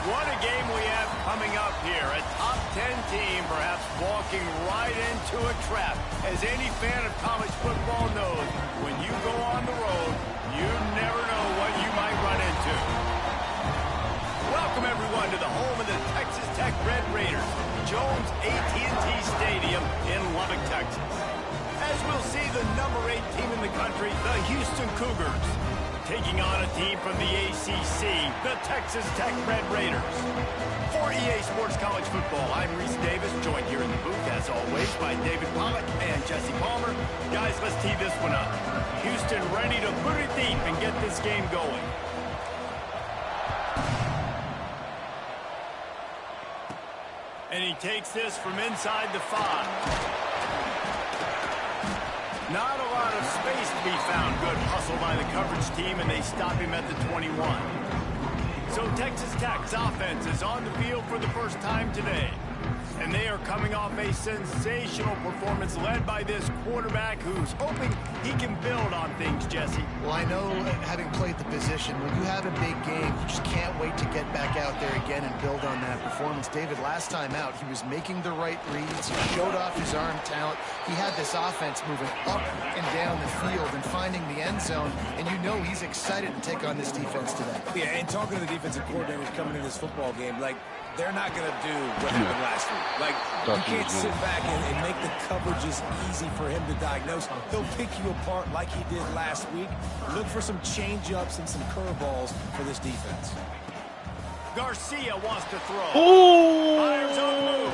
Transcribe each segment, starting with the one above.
What a game we have coming up here. A top 10 team perhaps walking right into a trap. As any fan of college football knows, when you go on the road, you never know what you might run into. Welcome, everyone, to the home of the Texas Tech Red Raiders, Jones AT&T Stadium in Lubbock, Texas. As we'll see, the number 8 team in the country, the Houston Cougars, taking on a team from the ACC, the Texas Tech Red Raiders. For EA Sports College Football, I'm Reese Davis, joined here in the booth, as always, by David Pollack and Jesse Palmer. Guys, let's tee this one up. Houston ready to put it deep and get this game going. And he takes this from inside the 5. Not a lot of space to be found. Good hustle by the coverage team, and they stop him at the 21. So Texas Tech's offense is on the field for the first time today. And they are coming off a sensational performance led by this quarterback who's hoping he can build on things, Jesse. Well, I know, having played the position, when you have a big game, you just can't wait to get back out there again and build on that performance. David, last time out, he was making the right reads. He showed off his arm talent. He had this offense moving up and down the field and finding the end zone. And you know he's excited to take on this defense today. Yeah, and talking to the defensive coordinators coming in this football game, like, they're not going to do what happened last week. Like, you can't sit back and make the coverages easy for him to diagnose. He'll pick you apart like he did last week. Look for some change-ups and some curveballs for this defense. Garcia wants to throw. Oh! Fires on the move.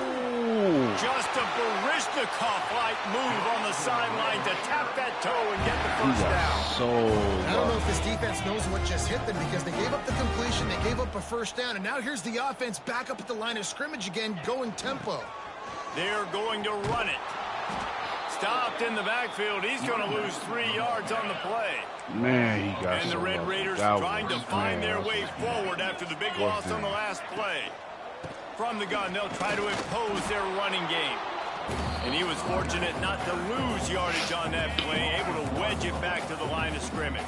Just a Barishnikov-like move on the sideline to tap that toe and get the first down. I don't know if this defense knows what just hit them because they gave up the completion, they gave up a first down, and now here's the offense back up at the line of scrimmage again, going tempo. They're going to run it. Stopped in the backfield. He's going to lose 3 yards on the play. Man, he got And the Red Raiders trying to find their way forward after the big loss on the last play. From the gun, they'll try to impose their running game. And he was fortunate not to lose yardage on that play, able to wedge it back to the line of scrimmage.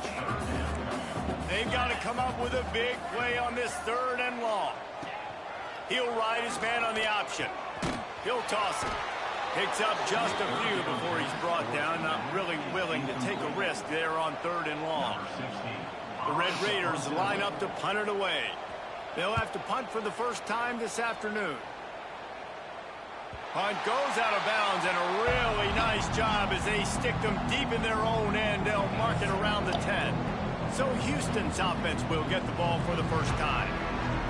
They've got to come up with a big play on this 3rd and long. He'll ride his man on the option. He'll toss it. Picks up just a few before he's brought down, not really willing to take a risk there on 3rd and long. The Red Raiders line up to punt it away. They'll have to punt for the first time this afternoon. Punt goes out of bounds, and a really nice job as they stick them deep in their own end. They'll mark it around the 10. So Houston's offense will get the ball for the first time.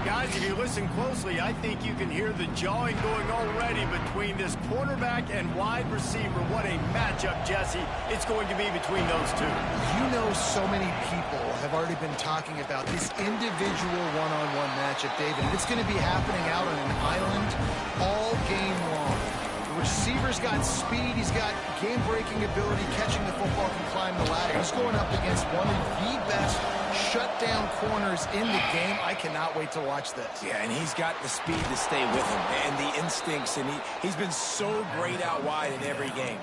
Guys, if you listen closely, I think you can hear the jawing going already between this quarterback and wide receiver. What a matchup, Jesse, it's going to be between those two. You know, so many people have already been talking about this individual one-on-one matchup, David. It's going to be happening out on an island all game long. The receiver's got speed. He's got game-breaking ability, catching the football, can climb the ladder. He's going up against one of the best shutdown corners in the game. I cannot wait to watch this. Yeah, and he's got the speed to stay with him and the instincts, and he's been so great out wide in every game.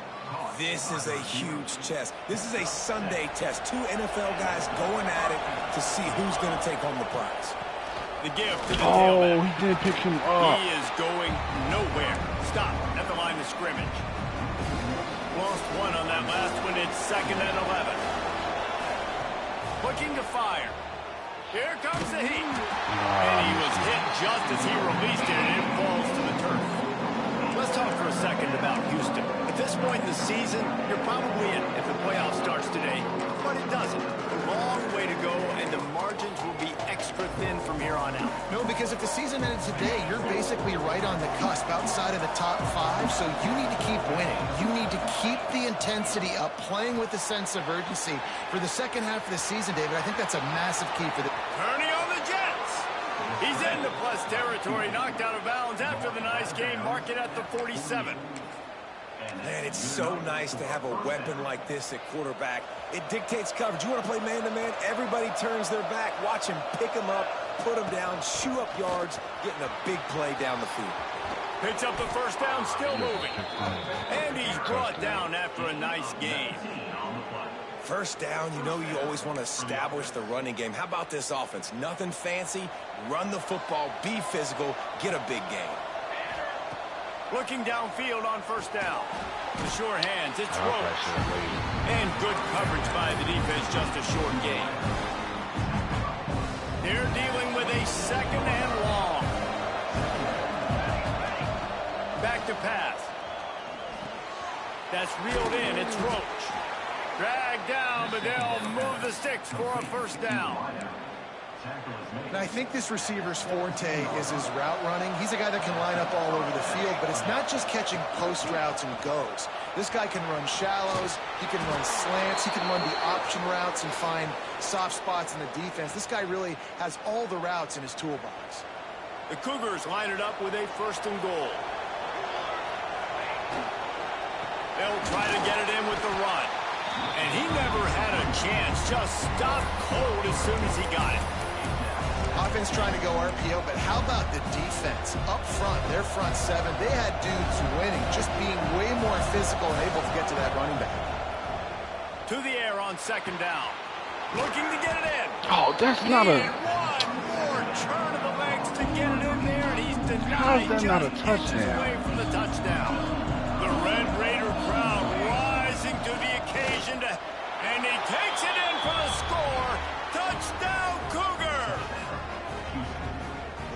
This is a huge test. This is a Sunday test. 2 NFL guys going at it to see who's going to take home the prize. The gift to the tailback. He did pick him up. He is going nowhere. Stop at the line of scrimmage. Lost one on that last one. It's 2nd and 11. Looking to fire. Here comes the heat. And he was hit just as he released it, and it falls to the turf. Let's talk for a second about Houston. At this point in the season, you're probably in if the playoff starts today, but it doesn't. A long way to go, and the margins will be extra thin from here on out. No, because if the season ended today, you're basically right on the cusp outside of the top 5, so you need to keep winning. You need to keep the intensity up, playing with a sense of urgency. For the second half of the season, David, I think that's a massive key for the... Turning on the Jets. He's into plus territory, knocked out of bounds after the nice game, mark it at the 47. Man, it's so nice to have a weapon like this at quarterback. It dictates coverage. You want to play man-to-man? Everybody turns their back. Watch him pick him up, put him down, shoot up yards, getting a big play down the field. Picks up the first down, still moving. And he's brought down after a nice game. First down, you know you always want to establish the running game. How about this offense? Nothing fancy. Run the football, be physical, get a big gain. Looking downfield on first down. The sure hands, it's Roach. And good coverage by the defense, just a short gain. They're dealing with a second and long. Back to pass. That's reeled in, it's Roach. Dragged down, but they'll move the sticks for a first down. And I think this receiver's forte is his route running. He's a guy that can line up all over the field, but it's not just catching post routes and goes. This guy can run shallows, he can run slants, he can run the option routes and find soft spots in the defense. This guy really has all the routes in his toolbox. The Cougars line it up with a first and goal. They'll try to get it in with the run. And he never had a chance, just stopped cold as soon as he got it. Offense trying to go RPO, but how about the defense? Up front, their front seven, they had dudes winning, just being way more physical and able to get to that running back. To the air on second down. Looking to get it in. Oh, that's not a... One more turn of the legs to get it in there, and he's denied. How is that not a just touchdown? inches away from the touchdown. The Red Raider crowd rising to the occasion, and he takes it in for the score. Touchdown, Cougar!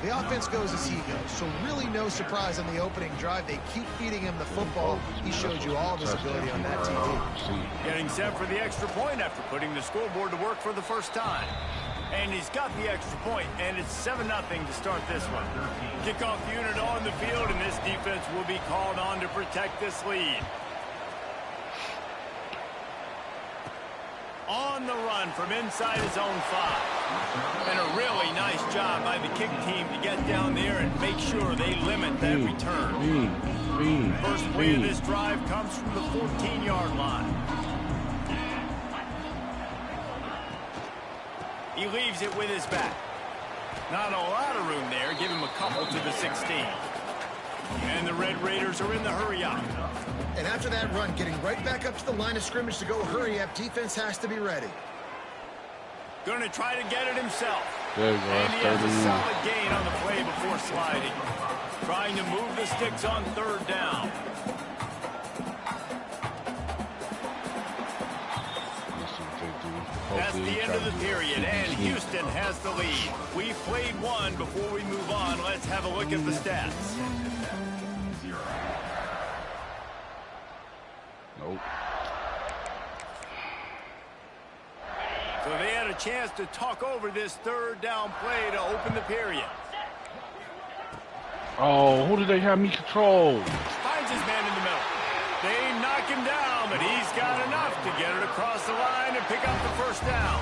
The offense goes as he goes, so really no surprise on the opening drive. They keep feeding him the football. He showed you all of his ability on that TV. Getting set for the extra point after putting the scoreboard to work for the first time. And he's got the extra point, and it's 7-0 to start this one. Kickoff unit on the field, and this defense will be called on to protect this lead. On the run from inside his own 5. And a really nice job by the kick team to get down there and make sure they limit that return. First play of this drive comes from the 14-yard line. He leaves it with his back. Not a lot of room there. Give him a couple to the 16. And the Red Raiders are in the hurry up. And after that run, getting right back up to the line of scrimmage to go hurry up, defense has to be ready. Going to try to get it himself. There you go. And he has a solid gain on the play before sliding. Trying to move the sticks on third down. That's the end of the period, and Houston has the lead. We've played one. Before we move on, let's have a look at the stats. Nope. So they had a chance to talk over this third down play to open the period. Oh, who did they have me control? Finds his man in the middle. They knock him down, but he's got enough to get it across the line and pick up the first down.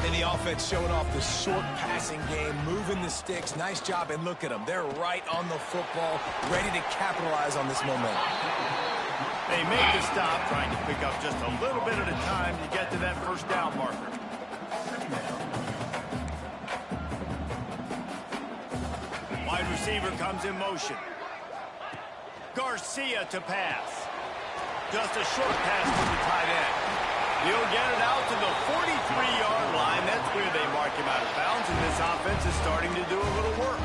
And the offense showing off the short passing game, moving the sticks. Nice job, and look at them. They're right on the football, ready to capitalize on this momentum. They make the stop, trying to pick up just a little bit at a time to get to that first down marker. Wide receiver comes in motion. Garcia to pass. Just a short pass to the tight end. He'll get it out to the 43-yard line. That's where they mark him out of bounds, and this offense is starting to do a little work.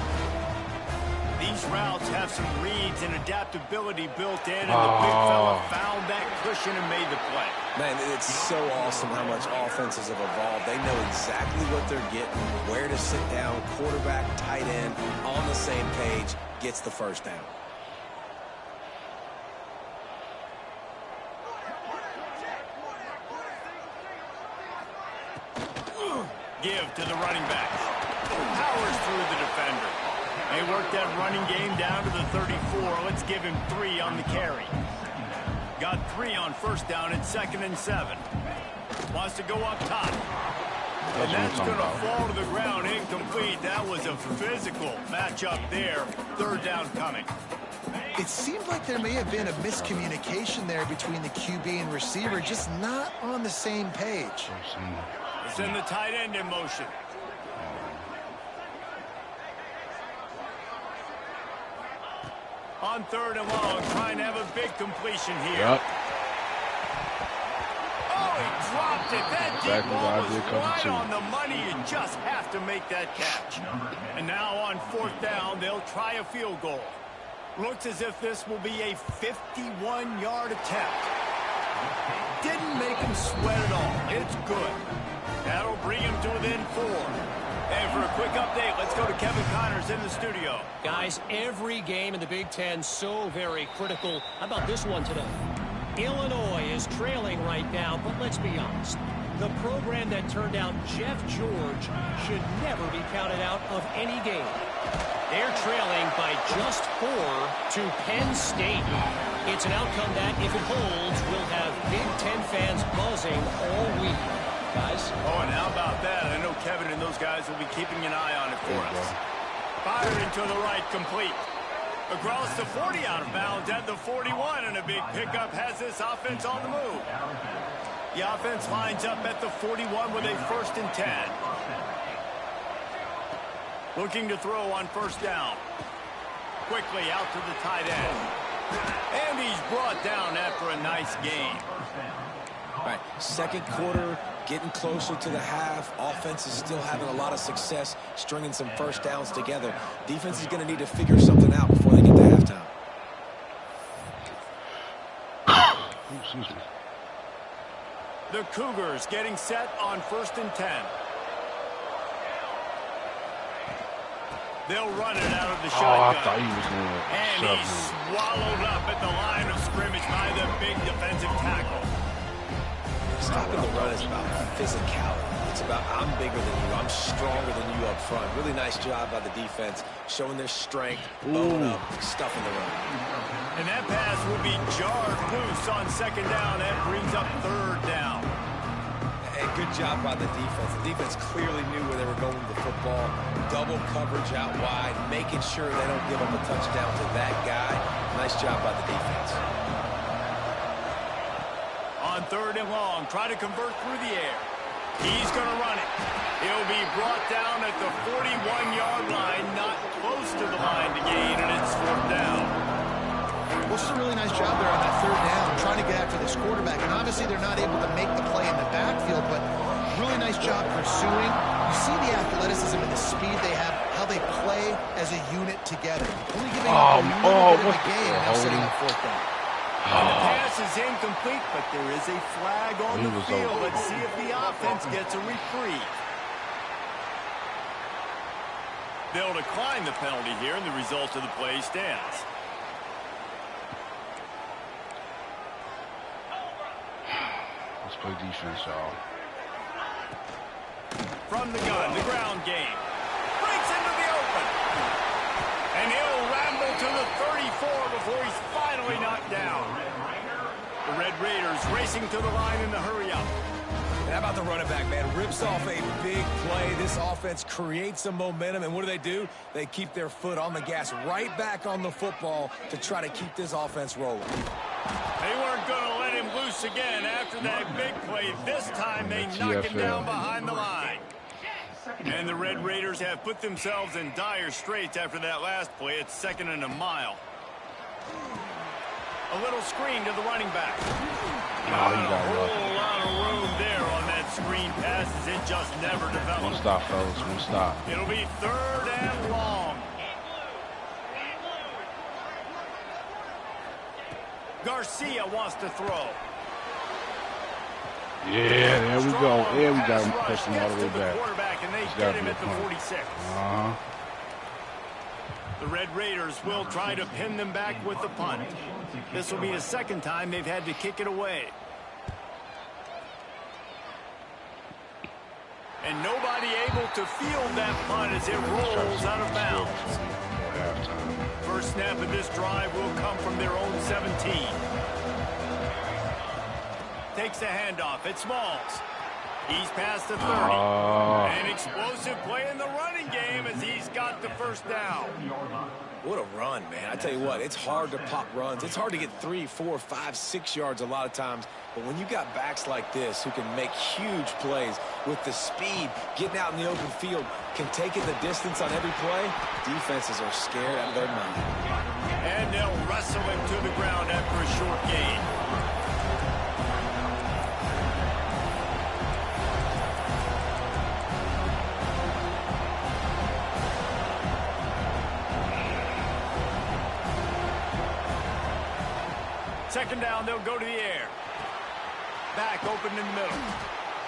These routes have some reads and adaptability built in, and the big fella found that cushion and made the play. Man, it's so awesome how much offenses have evolved. They know exactly what they're getting, where to sit down, quarterback, tight end, on the same page, gets the first down. Give to the running back. Powers through the defender. They work that running game down to the 34. Let's give him 3 on the carry. Got 3 on first down at 2nd and 7. Wants to go up top. And that's going to fall to the ground incomplete. That was a physical matchup there. Third down coming. It seemed like there may have been a miscommunication there between the QB and receiver, just not on the same page. Send the tight end in motion. On third and long, trying to have a big completion here. Yep. Oh, he dropped it. That deep Exactly ball what I was did, cover right two. on the money. You just have to make that catch. And now on 4th down, they'll try a field goal. Looks as if this will be a 51-yard attempt. Didn't make him sweat at all. It's good. That'll bring him to within 4. And for a quick update, let's go to Kevin Connors in the studio. Guys, every game in the Big Ten so very critical. How about this one today? Illinois is trailing right now, but let's be honest. The program that turned out Jeff George should never be counted out of any game. They're trailing by just 4 to Penn State. It's an outcome that, if it holds, will have Big Ten fans buzzing all week. Guys? Oh, and how about that? I know Kevin and those guys will be keeping an eye on it for us. Fired into the right, complete. Across the 40, out of bounds at the 41, and a big pickup has this offense on the move. The offense lines up at the 41 with a 1st and 10. Looking to throw on 1st down. Quickly out to the tight end. And he's brought down after a nice gain. All right, 2nd quarter, getting closer to the half. Offense is still having a lot of success stringing some 1st downs together. Defense is going to need to figure something out before they get to halftime. Excuse me. The Cougars getting set on 1st and 10. They'll run it out of the shotgun. I thought he was going to And shove he's him. swallowed up at the line of scrimmage by the big defensive tackle. Stopping the run is about physicality. It's about I'm bigger than you. I'm stronger than you up front. Really nice job by the defense, showing their strength, blowing up, stuffing the run. And that pass will be jarred loose on 2nd down. That brings up 3rd down. Hey, good job by the defense. The defense clearly knew where they were going with the football. Double coverage out wide, making sure they don't give up a touchdown to that guy. Nice job by the defense. On 3rd and long, try to convert through the air. He's going to run it. He'll be brought down at the 41-yard line, not close to the line to gain, and it's 4th down. Well, just a really nice job there on that 3rd down, trying to get after this quarterback. And obviously they're not able to make the play in the backfield, but really nice job pursuing. You see the athleticism and the speed they have, how they play as a unit together. Only giving up a little bit of a gain, now sitting on 4th down. And the pass is incomplete, but there is a flag on the field. Let's see if the offense gets a reprieve. They'll decline the penalty here, and the result of the play stands. Let's play defense, y'all. From the gun, the ground game. Breaks into the open. And he'll ramble to the 34 before he's finally knocked down. The Red Raiders racing to the line in the hurry-up. And how about the running back, man? Rips off a big play. This offense creates some momentum, and what do? They keep their foot on the gas, right back on the football to try to keep this offense rolling. They weren't going to let him loose again after that big play. This time they knock him down behind the line. And the Red Raiders have put themselves in dire straits after that last play. It's 2nd and a mile. A little screen to the running back. Not a whole lot of room there on that screen pass as it just never developed. One stop, fellas. One stop. It'll be 3rd and long. Garcia wants to throw. Yeah, there we go. There we got him. Push him all the way back. Quarterback, and they get him at the 46. The Red Raiders will try to pin them back with the punt. This will be the 2nd time they've had to kick it away. And nobody able to field that punt as it rolls out of bounds. First snap of this drive will come from their own 17. Takes the handoff. It's Smalls. He's past the 30. An explosive play in the running game as he's got the 1st down. What a run, man. I tell you what, it's hard to pop runs. It's hard to get 3, 4, 5, 6 yards a lot of times. But when you got backs like this who can make huge plays with the speed, getting out in the open field, can take it the distance on every play, defenses are scared out of their mind. And they'll wrestle him to the ground after a short gain. Second down, they'll go to the air. Back open in the middle.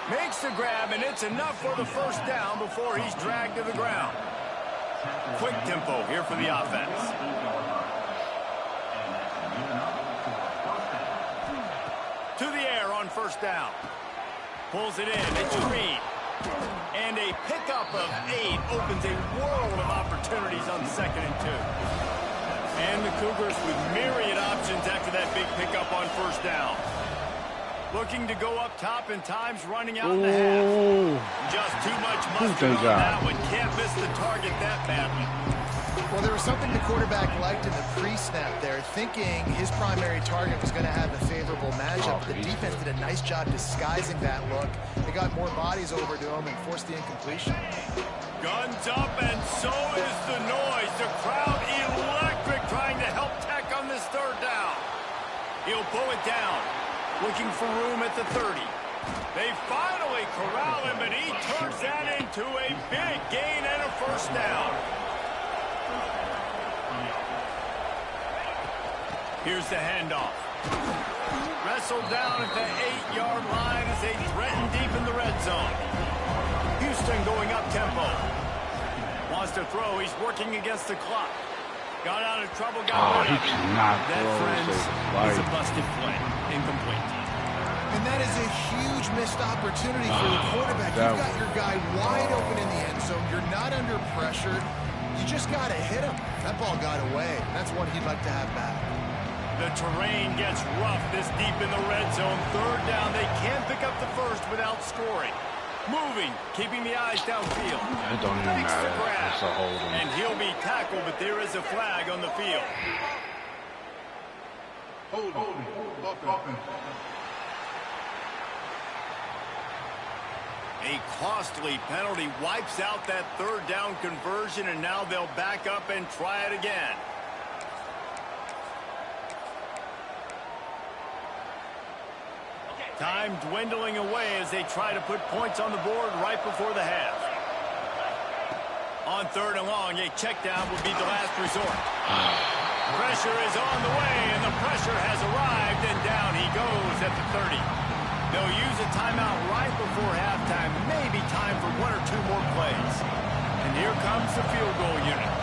Makes the grab, and it's enough for the first down before he's dragged to the ground. Quick tempo here for the offense. To the air on first down. Pulls it in. It's Green. And a pickup of 8 opens a world of opportunities on 2nd and 2. And the Cougars with myriad options after that big pickup on first down. Looking to go up top and times running out in the half. Just too much mustard on that one. Can't miss the target that badly. Well, there was something the quarterback liked in the pre-snap there, thinking his primary target was going to have a favorable matchup. The defense did a nice job disguising that look. They got more bodies over to him and forced the incompletion. Guns up, and so is the noise. The crowd electric, trying to help Tech on this third down. He'll pull it down, looking for room at the 30. They finally corral him, and he turns that into a big gain and a first down. Here's the handoff. Wrestled down at the 8-yard line as they threaten deep in the red zone. Houston going up tempo. Wants to throw. He's working against the clock. Got out of trouble. Got he cannot that, throw. friends, is a busted play. Incomplete. And that is a huge missed opportunity for the quarterback. You've got your guy wide open in the end zone. You're not under pressure. You just got to hit him. That ball got away. That's what he'd like to have back. The terrain gets rough this deep in the red zone. Third down. They can't pick up the first without scoring. Moving, keeping the eyes downfield. It don't even matter. It's a holding. And he'll be tackled, but there is a flag on the field. Holding. A costly penalty wipes out that third down conversion, and now they'll back up and try it again. Time dwindling away as they try to put points on the board right before the half. On third and long, a check down will be the last resort. Pressure is on the way, and the pressure has arrived, and down he goes at the 30. They'll use a timeout right before halftime. Maybe time for 1 or 2 more plays. And here comes the field goal unit.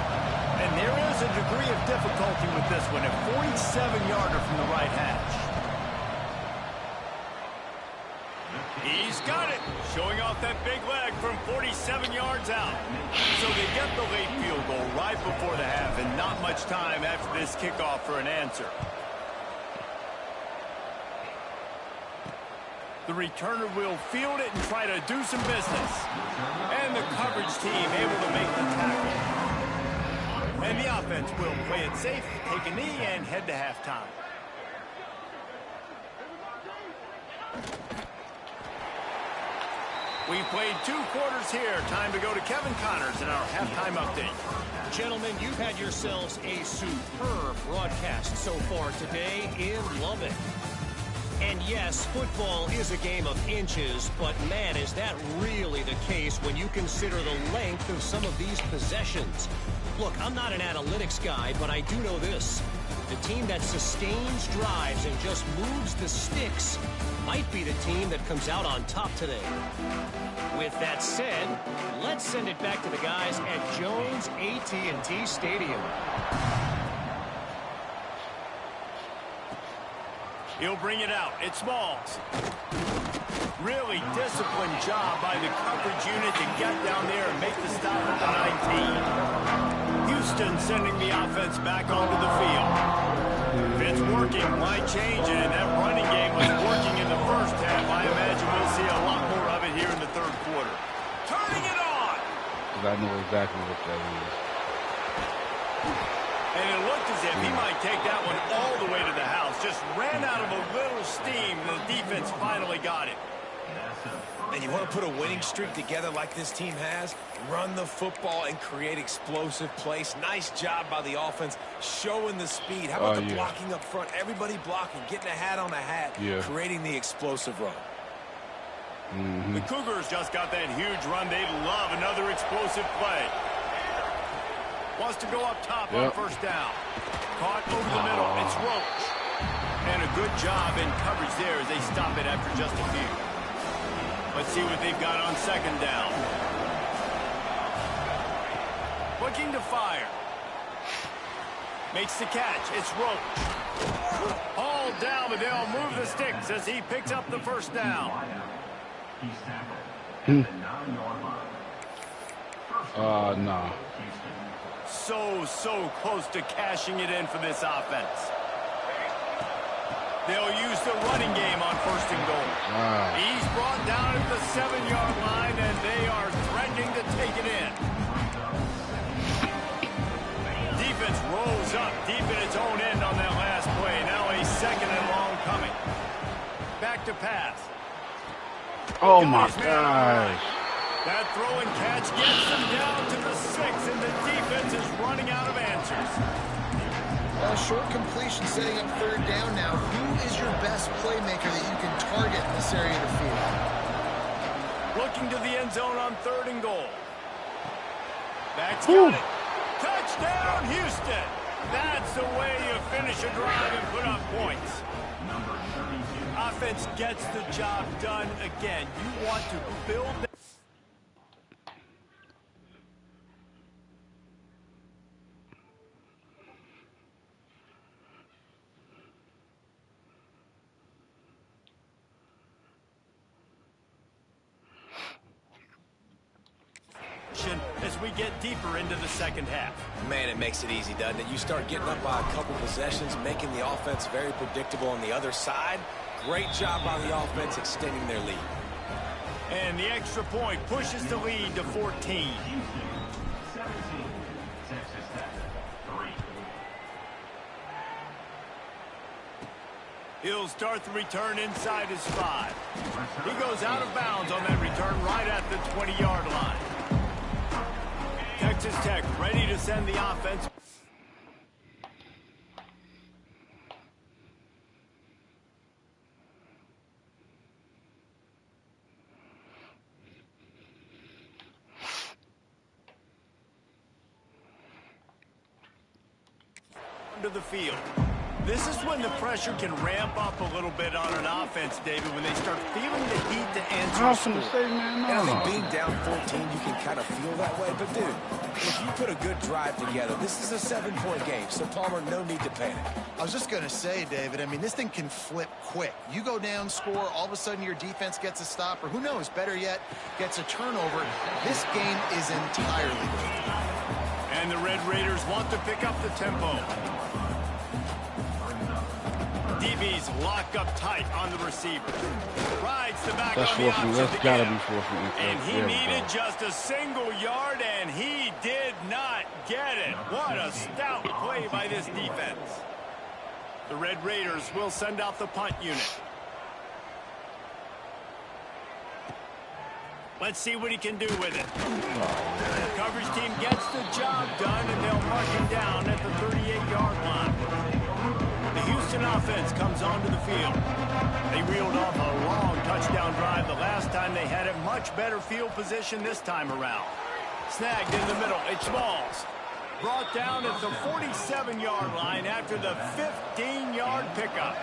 And there is a degree of difficulty with this one, a 47-yarder from the right hash. He's got it, showing off that big leg from 47 yards out. So they get the late field goal right before the half, and not much time after this kickoff for an answer. The returner will field it and try to do some business. And the coverage team able to make the tackle. And the offense will play it safe, take a knee, and head to halftime. We played 2 quarters here. Time to go to Kevin Connors in our halftime update. Gentlemen, you've had yourselves a superb broadcast so far today in Lubbock. And yes, football is a game of inches, but man, is that really the case when you consider the length of some of these possessions. Look, I'm not an analytics guy, but I do know this. The team that sustains drives and just moves the sticks might be the team that comes out on top today. With that said, let's send it back to the guys at Jones AT&T Stadium. He'll bring it out. It's Smalls. Really disciplined job by the coverage unit to get down there and make the stop at the 19. Houston sending the offense back onto the field. If it's working, why change it? And that running game was working in the first half. I imagine we'll see a lot more of it here in the third quarter. Turning it on! I know exactly what that is. And it looked as if he might take that one all the way to the house. Just ran out of a little steam. The defense finally got it. And you want to put a winning streak together like this team has? Run the football and create explosive plays. Nice job by the offense, showing the speed. How about the blocking up front? Everybody blocking, getting a hat on a hat, creating the explosive run. The Cougars just got that huge run. They'd love another explosive play. Wants to go up top on first down. Caught over the middle. It's Roach. And a good job in coverage there as they stop it after just a few. Let's see what they've got on second down. Looking to fire. Makes the catch. It's Roach. All down, but they'll move the sticks as he picks up the first down. Nah. So close to cashing it in for this offense. They'll use the running game on first and goal. Wow. He's brought down at the 7-yard line, and they are threatening to take it in. Defense rolls up deep in its own end on that last play. Now a second and long coming. Back to pass. Oh, my gosh. That throw and catch gets them down to the 6, and the defense is running out of answers. A short completion setting up third down now. Who is your best playmaker that you can target in this area of the field? Looking to the end zone on third and goal. That's got it. Touchdown, Houston. That's the way you finish a drive and put up points. Offense gets the job done again. You want to build that. As we get deeper into the second half. Man, it makes it easy, doesn't it? You start getting up by a couple possessions, making the offense very predictable on the other side. Great job by the offense extending their lead. And the extra point pushes the lead to 14. He'll start the return inside his 5. He goes out of bounds on that return right at the 20-yard line. Texas Tech ready to send the offense. To the field. This is when the pressure can ramp up a little bit on an offense, David, when they start feeling the heat to answer. I was going to say, man, And I think no. being down 14, you can kind of feel that way. But, dude, if you put a good drive together, this is a 7-point game. So, Palmer, no need to panic. I was just going to say, David, I mean, this thing can flip quick. You go down, score, all of a sudden your defense gets a stop, or who knows, better yet, gets a turnover. This game is entirely different. And the Red Raiders want to pick up the tempo. DBs lock up tight on the receiver. Rides the back That's on the option That's to gotta get be him. forfeit. And he needed just a single yard, and he did not get it. What a stout play by this defense. The Red Raiders will send out the punt unit. Let's see what he can do with it. The coverage team gets the job done, and they'll mark him down at the 38-yard line. The Houston offense comes onto the field. They reeled off a long touchdown drive the last time they had it. Much better field position this time around. Snagged in the middle. It's Smalls. Brought down at the 47-yard line after the 15-yard pickup.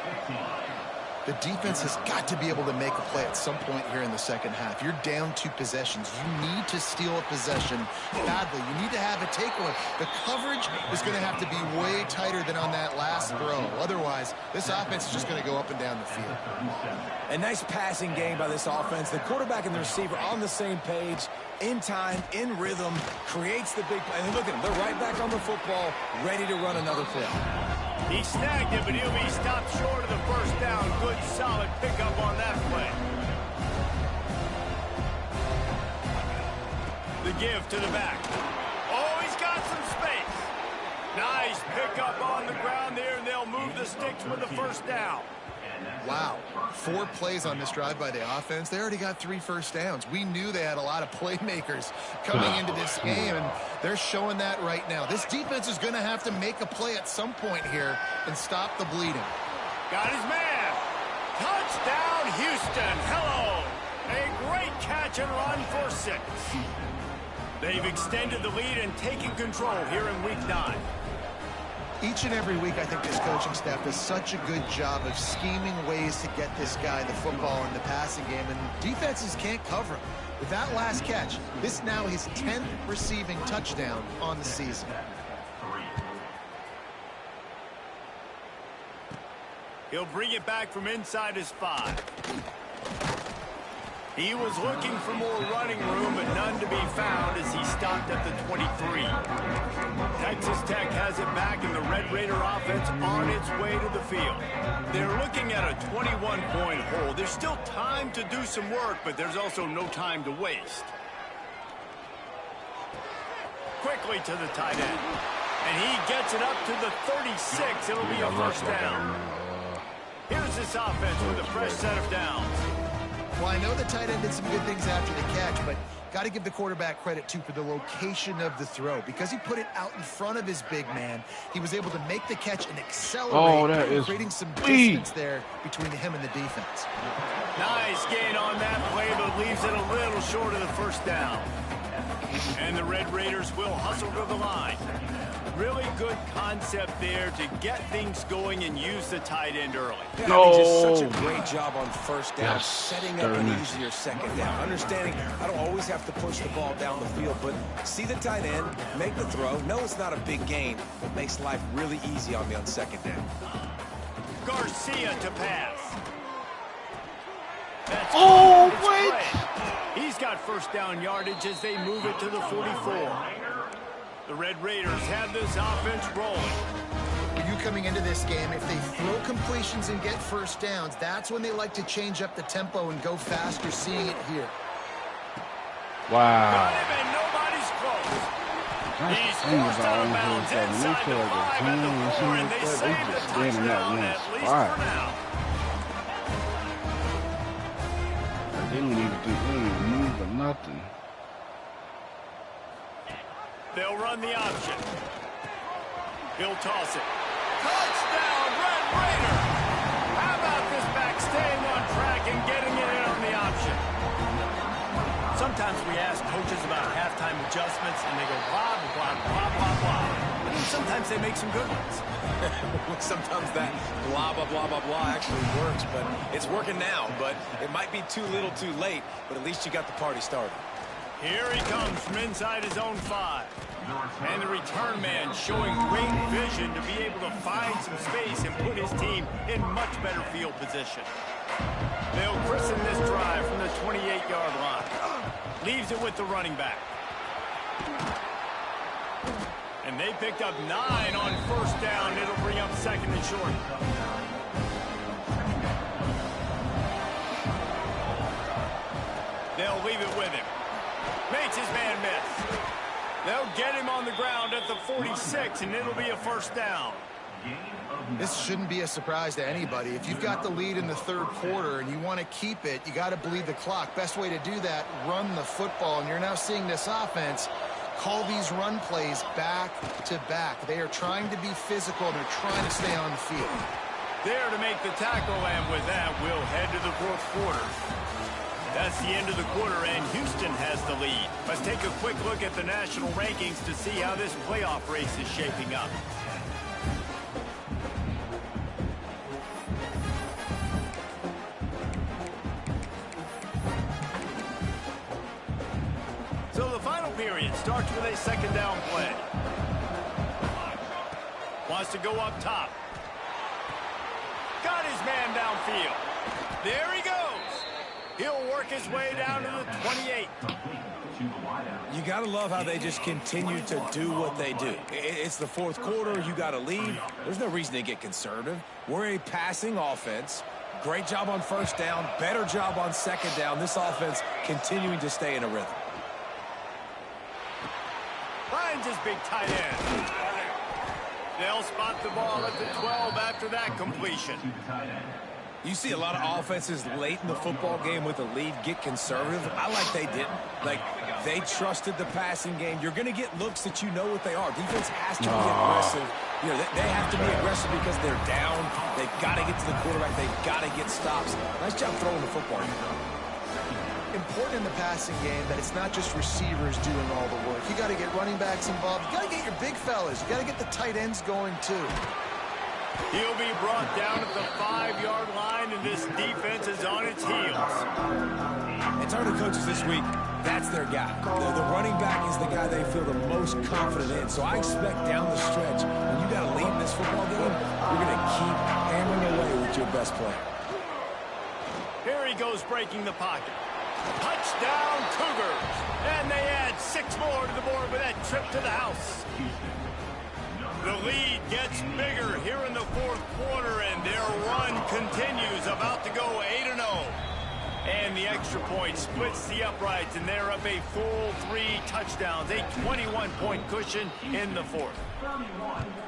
The defense has got to be able to make a play at some point here in the second half. You're down 2 possessions. You need to steal a possession badly. You need to have a takeaway. The coverage is going to have to be way tighter than on that last throw. Otherwise, this offense is just going to go up and down the field. A nice passing game by this offense. The quarterback and the receiver on the same page, in time, in rhythm, creates the big play. And look at them. They're right back on the football, ready to run another play. He snagged it, but he'll be stopped short of the first down. Good, solid pickup on that play. The give to the back. Oh, he's got some space. Nice pickup on the ground there, and they'll move the sticks with the first down. Wow, 4 plays on this drive by the offense. They already got 3 first downs. We knew they had a lot of playmakers coming into this game, and they're showing that right now. This defense is going to have to make a play at some point here and stop the bleeding. Got his man. Touchdown, Houston. Hello. A great catch and run for 6. They've extended the lead and taken control here in Week 9. Each and every week, I think this coaching staff does such a good job of scheming ways to get this guy the football in the passing game, and defenses can't cover him. With that last catch, this now his 10th receiving touchdown on the season. He'll bring it back from inside his 5. He was looking for more running room, but none to be found as he stopped at the 23. Texas Tech has it back, and the Red Raider offense on its way to the field. They're looking at a 21-point hole. There's still time to do some work, but there's also no time to waste. Quickly to the tight end. And he gets it up to the 36. It'll be a first down. Here's this offense with a fresh set of downs. Well, I know the tight end did some good things after the catch, but got to give the quarterback credit, too, for the location of the throw. Because he put it out in front of his big man, he was able to make the catch and accelerate, creating some distance there between him and the defense. Nice gain on that play, but leaves it a little short of the first down. And the Red Raiders will hustle to the line. Really good concept there to get things going and use the tight end early. Yeah, I mean, just such a great job on first down, setting up an easier second down. Understanding I don't always have to push the ball down the field, but see the tight end, make the throw. No, it's not a big gain, but makes life really easy on me on second down. Garcia to pass. That's wait! He's got first down yardage as they move it to the 44. The Red Raiders have this offense rolling. You coming into this game, if they throw completions and get first downs, that's when they like to change up the tempo and go faster, seeing it here. Got him and nobody's close. He's forced out of bounds inside the 5 at the 4, and they save the touchdown at least for now. They don't even move or nothing. They'll run the option. He'll toss it. Touchdown, Red Raider! How about this back staying on track and getting it in on the option? Sometimes we ask coaches about halftime adjustments, and they go blah, blah, blah, blah, blah. But then sometimes they make some good ones. Sometimes that blah, blah, blah, blah, blah actually works, but it's working now. But it might be too little too late, but at least you got the party started. Here he comes from inside his own 5. And the return man showing great vision to be able to find some space and put his team in much better field position. They'll christen this drive from the 28-yard line. Leaves it with the running back. And they picked up 9 on first down. It'll bring up second and short. They'll leave it with him. Makes his man miss. They'll get him on the ground at the 46, and it'll be a first down. This shouldn't be a surprise to anybody. If you've got the lead in the third quarter and you want to keep it, you got to bleed the clock. Best way to do that, run the football. And you're now seeing this offense call these run plays back to back. They are trying to be physical, and they're trying to stay on the field. There to make the tackle, and with that, we'll head to the fourth quarter. That's the end of the quarter, and Houston has the lead. Let's take a quick look at the national rankings to see how this playoff race is shaping up. So the final period starts with a second down play. Wants to go up top. Got his man downfield. There he goes. He'll work his way down to the 28. You got to love how they just continue to do what they do. It's the fourth quarter. You got to lead. There's no reason to get conservative. We're a passing offense. Great job on first down. Better job on second down. This offense continuing to stay in a rhythm. Finds his big tight end. They'll spot the ball at the 12 after that completion. You see a lot of offenses late in the football game with a lead get conservative. I like they didn't. Like, they trusted the passing game. You're going to get looks that you know what they are. Defense has to be aggressive. You know, they have to be aggressive because they're down. They've got to get to the quarterback. They've got to get stops. Nice job throwing the football. important in the passing game that it's not just receivers doing all the work. You got to get running backs involved. You got to get your big fellas. You got to get the tight ends going too. He'll be brought down at the 5-yard line, and this defense is on its heels. And turn to coaches this week, that's their guy. The running back is the guy they feel the most confident in. So I expect down the stretch, when you got to lead in this football game, you're going to keep hammering away with your best player. Here he goes breaking the pocket. Touchdown, Cougars. And they add 6 more to the board with that trip to the house. The lead gets bigger here in the 4th quarter, and their run continues, about to go 8-0. And the extra point splits the uprights, and they're up a full 3 touchdowns, a 21-point cushion in the 4th.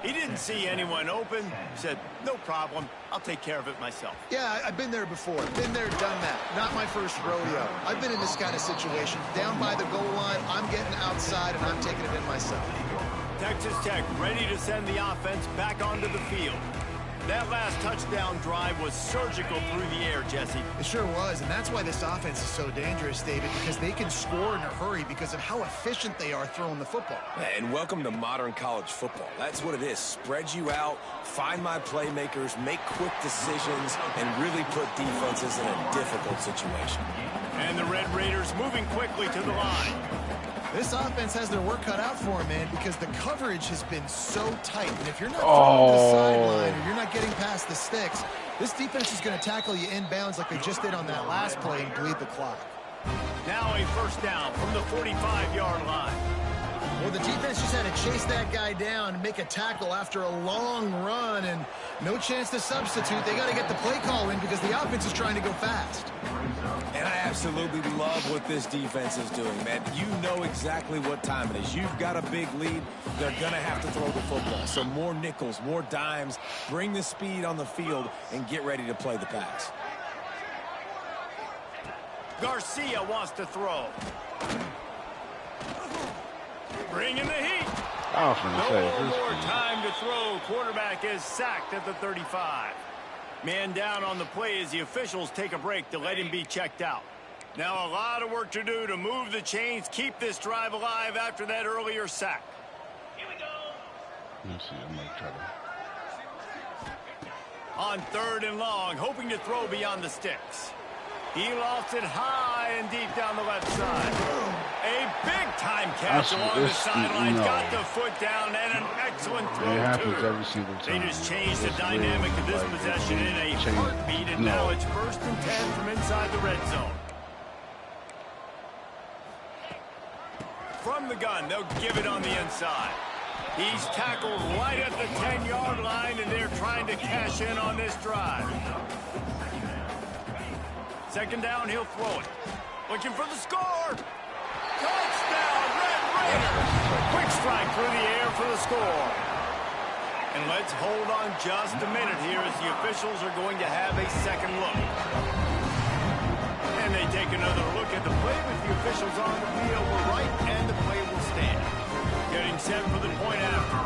He didn't see anyone open, said, no problem, I'll take care of it myself. Yeah, I've been there before. Been there, done that. Not my first rodeo. I've been in this kind of situation. Down by the goal line, I'm getting outside, and I'm taking it in myself. Texas Tech ready to send the offense back onto the field. That last touchdown drive was surgical through the air, Jesse. It sure was, and that's why this offense is so dangerous, David, because they can score in a hurry because of how efficient they are throwing the football. And welcome to modern college football. That's what it is. Spread you out, find my playmakers, make quick decisions, and really put defenses in a difficult situation. And the Red Raiders moving quickly to the line. This offense has their work cut out for them, man, because the coverage has been so tight. And if you're not throwing to the sideline or you're not getting past the sticks, this defense is going to tackle you inbounds like they just did on that last play and bleed the clock. Now a first down from the 45-yard line. Well, the defense just had to chase that guy down and make a tackle after a long run, and no chance to substitute. They got to get the play call in because the offense is trying to go fast. And I absolutely love what this defense is doing, man. You know exactly what time it is. You've got a big lead. They're going to have to throw the football. So more nickels, more dimes. Bring the speed on the field and get ready to play the pass. Garcia wants to throw. Bringing the heat. No more time to throw. Quarterback is sacked at the 35. Man down on the play as the officials take a break to let him be checked out. Now a lot of work to do to move the chains, keep this drive alive after that earlier sack. Here we go. Let's see, I might try to. On 3rd and long, hoping to throw beyond the sticks. He lofts it high and deep down the left side. A big-time catch along the sidelines. Got the foot down and an excellent throw, it happens too. every single time. They just changed the dynamic of this possession in a heartbeat, and now it's 1st and 10 from inside the red zone. From the gun, they'll give it on the inside. He's tackled right at the 10-yard line, and they're trying to cash in on this drive. 2nd down, he'll throw it. Looking for the score. Touchdown, Red Raiders. Quick strike through the air for the score. And let's hold on just a minute here as the officials are going to have a second look. And they take another look at the play with the officials on the field were right, and the play will stand. Getting set for the point after.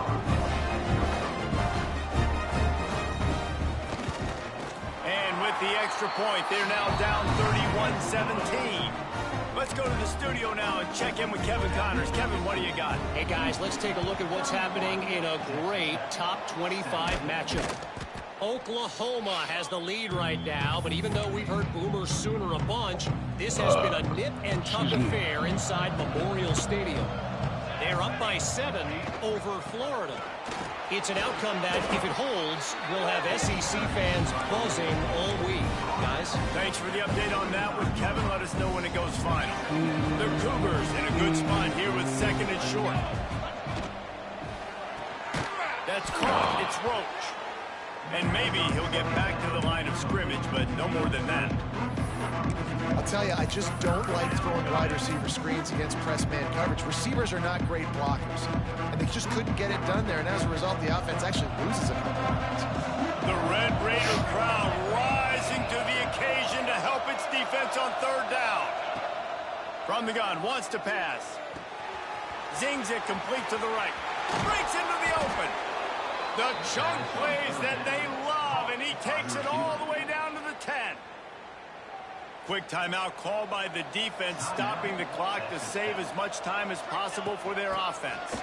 And with the extra point, they're now down 31-17. Let's go to the studio now and check in with Kevin Connors. Kevin, what do you got? Hey, guys, let's take a look at what's happening in a great top 25 matchup. Oklahoma has the lead right now, but even though we've heard Boomer Sooner a bunch, this has been a nip-and-tuck affair inside Memorial Stadium. They're up by 7 over Florida. It's an outcome that, if it holds, will have SEC fans buzzing all week. Guys? Thanks for the update on that one, Kevin. Let us know when it goes final. The Cougars in a good spot here with 2nd and short. That's caught. It's Roach. And maybe he'll get back to the line of scrimmage, but no more than that. I'll tell you, I just don't like throwing wide receiver screens against press man coverage. Receivers are not great blockers, and they just couldn't get it done there, and as a result, the offense actually loses a couple points. The Red Raider crowd rising to the occasion to help its defense on 3rd down. From the gun, wants to pass. Zings it complete to the right. Breaks into the open. The chunk plays that they love, and he takes it all the way down to the 10. Quick timeout called by the defense, stopping the clock to save as much time as possible for their offense.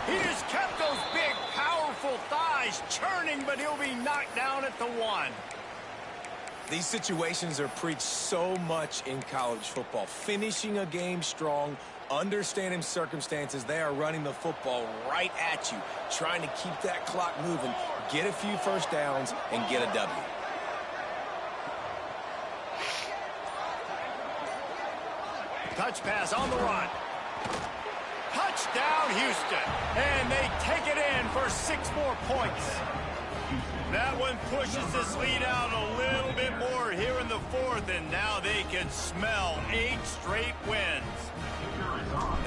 He just kept those big, powerful thighs churning, but he'll be knocked down at the 1. These situations are preached so much in college football. Finishing a game strong, understanding circumstances. They are running the football right at you, trying to keep that clock moving, get a few first downs, and get a W. Touch pass on the run. Touchdown, Houston. And they take it in for 6 more points. That one pushes this lead out a little bit more here in the 4th, and now they can smell 8 straight wins.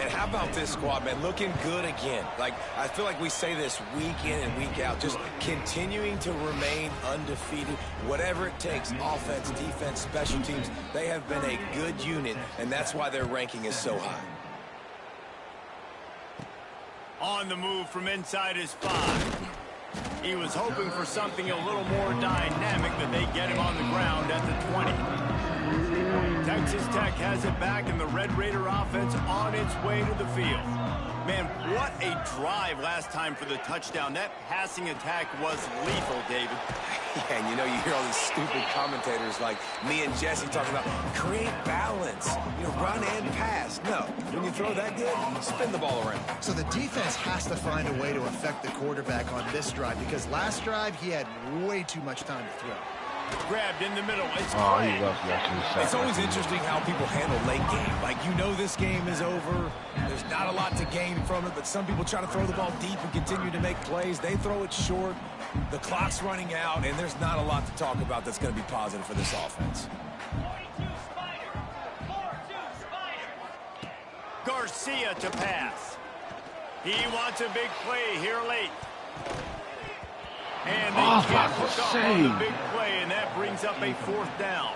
And how about this squad, man? Looking good again. Like, I feel like we say this week in and week out, just continuing to remain undefeated. Whatever it takes, offense, defense, special teams, they have been a good unit, and that's why their ranking is so high. On the move from inside his 5. He was hoping for something a little more dynamic, but they get him on the ground at the 20. Texas Tech has it back, and the Red Raider offense on its way to the field. Man, what a drive last time for the touchdown. That passing attack was lethal, David. Yeah, and you know, you hear all these stupid commentators like me and Jesse talking about create balance, you know, run and pass. No, when you throw that good, spin the ball around. So the defense has to find a way to affect the quarterback on this drive, because last drive he had way too much time to throw. Grabbed in the middle. It's It's always interesting how people handle late game. Like, you know this game is over. There's not a lot to gain from it, but some people try to throw the ball deep and continue to make plays. They throw it short. The clock's running out, and there's not a lot to talk about that's going to be positive for this offense. Garcia to pass. He wants a big play here late. And they can't hook up on the big play, and that brings up a 4th down.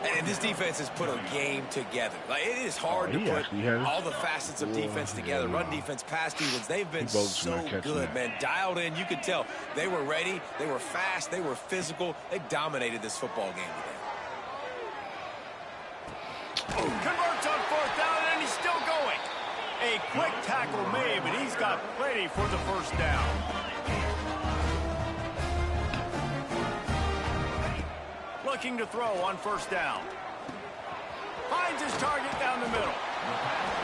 And this defense has put a game together. Like, it is hard to put all the facets of defense together. Run defense, pass defense. They've been so good, man. Dialed in. You could tell they were ready. They were fast. They were physical. They dominated this football game today. Converts on 4th down, and he's still going. A quick tackle made, but he's got plenty for the 1st down. Looking to throw on 1st down. Finds his target down the middle.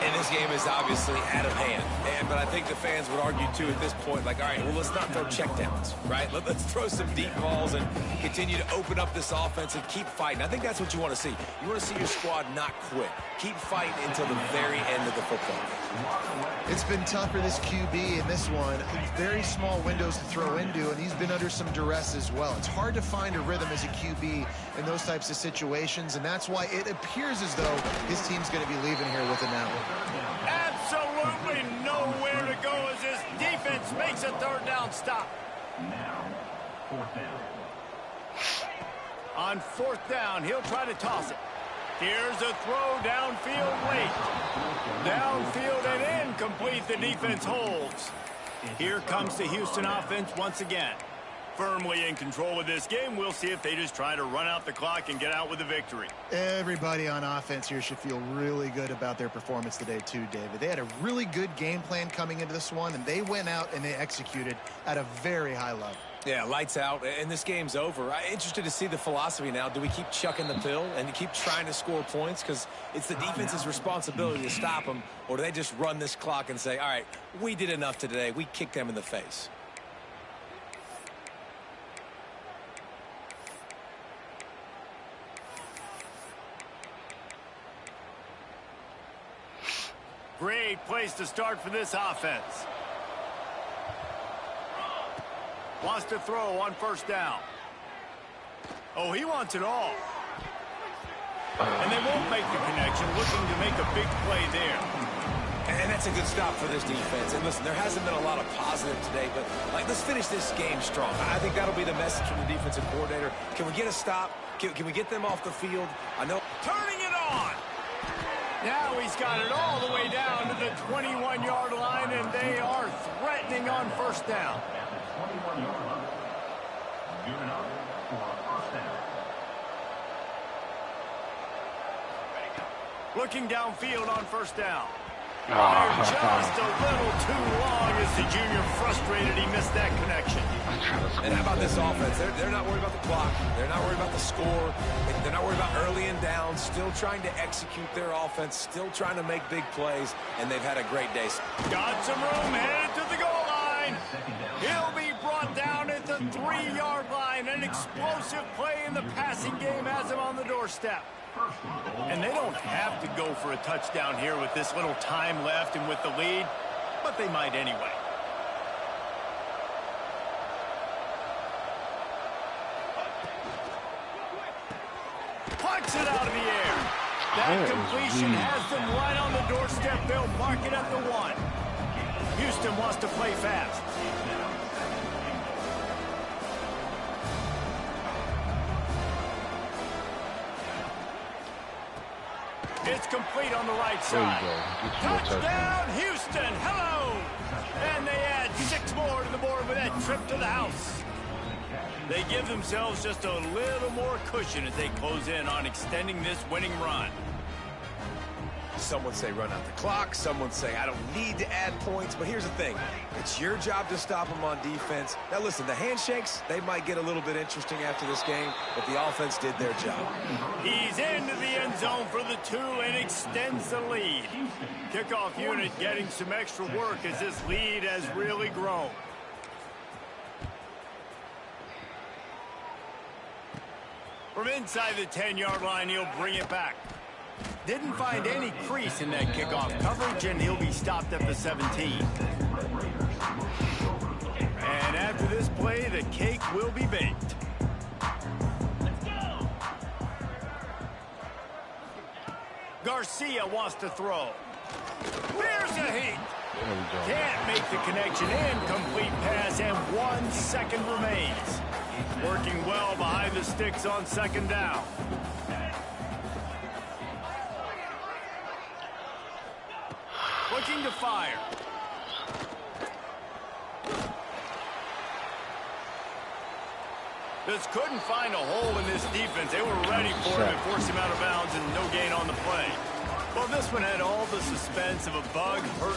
And this game is obviously out of hand. But I think the fans would argue, too, at this point, like, all right, well, let's not throw checkdowns, right? Let's throw some deep balls and continue to open up this offense and keep fighting. I think that's what you want to see. You want to see your squad not quit. Keep fighting until the very end of the football game. It's been tough for this QB in this one. Very small windows to throw into, and he's been under some duress as well. It's hard to find a rhythm as a QB in those types of situations, and that's why it appears as though his team's going to be leaving here with an out. Absolutely nowhere to go as this defense makes a 3rd down stop. Now, 4th down. On 4th down, he'll try to toss it. Here's a throw downfield late. Downfield and incomplete. The defense holds. Here comes the Houston offense once again. Firmly in control of this game. We'll see if they just try to run out the clock and get out with a victory. Everybody on offense here should feel really good about their performance today too, David. They had a really good game plan coming into this one, and they went out and they executed at a very high level. Yeah, lights out, and this game's over. I'm interested to see the philosophy now. Do we keep chucking the pill and keep trying to score points? Because it's the defense's responsibility to stop them, or do they just run this clock and say, all right, we did enough today. We kicked them in the face. Great place to start for this offense. Wants to throw on 1st down. Oh, he wants it all. And they won't make the connection, looking to make a big play there. And that's a good stop for this defense. And listen, there hasn't been a lot of positive today, but like, let's finish this game strong. I think that'll be the message from the defensive coordinator. Can we get a stop? Can we get them off the field? I know. Turning it on. Now he's got it all the way down to the 21-yard line, and they are threatening on 1st down. At the 21-yard line. Giving up for a 1st down. Looking downfield on first down. Fired just a little too long as the junior frustrated he missed that connection. And how about this offense? They're not worried about the clock. They're not worried about the score. They're not worried about early and down. Still trying to execute their offense. Still trying to make big plays. And they've had a great day. Got some room, headed to the goal line. He'll be brought down at the 3-yard line. An explosive play in the passing game has him on the doorstep. And they don't have to go for a touchdown here with this little time left and with the lead, but they might anyway. Punts it out of the air. That completion has them right on the doorstep. They'll mark it at the 1. Houston wants to play fast. It's complete on the right side. Touchdown, Houston. Hello. And they add 6 more to the board with that trip to the house. They give themselves just a little more cushion as they close in on extending this winning run. Some would say run out the clock. Some would say I don't need to add points. But here's the thing. It's your job to stop them on defense. Now, listen, the handshakes, they might get a little bit interesting after this game, but the offense did their job. He's into the end zone for the 2 and extends the lead. Kickoff unit getting some extra work as this lead has really grown. From inside the 10-yard line, he'll bring it back. Didn't find any crease in that kickoff coverage, and he'll be stopped at the 17. And after this play, the cake will be baked. Garcia wants to throw. There's a heat. Can't make the connection. Incomplete pass, and 1 second remains. Working well behind the sticks on 2nd down. Looking to fire. Just couldn't find a hole in this defense. They were ready for him and forced him out of bounds and no gain on the play. Well, this one had all the suspense of a bug hurt.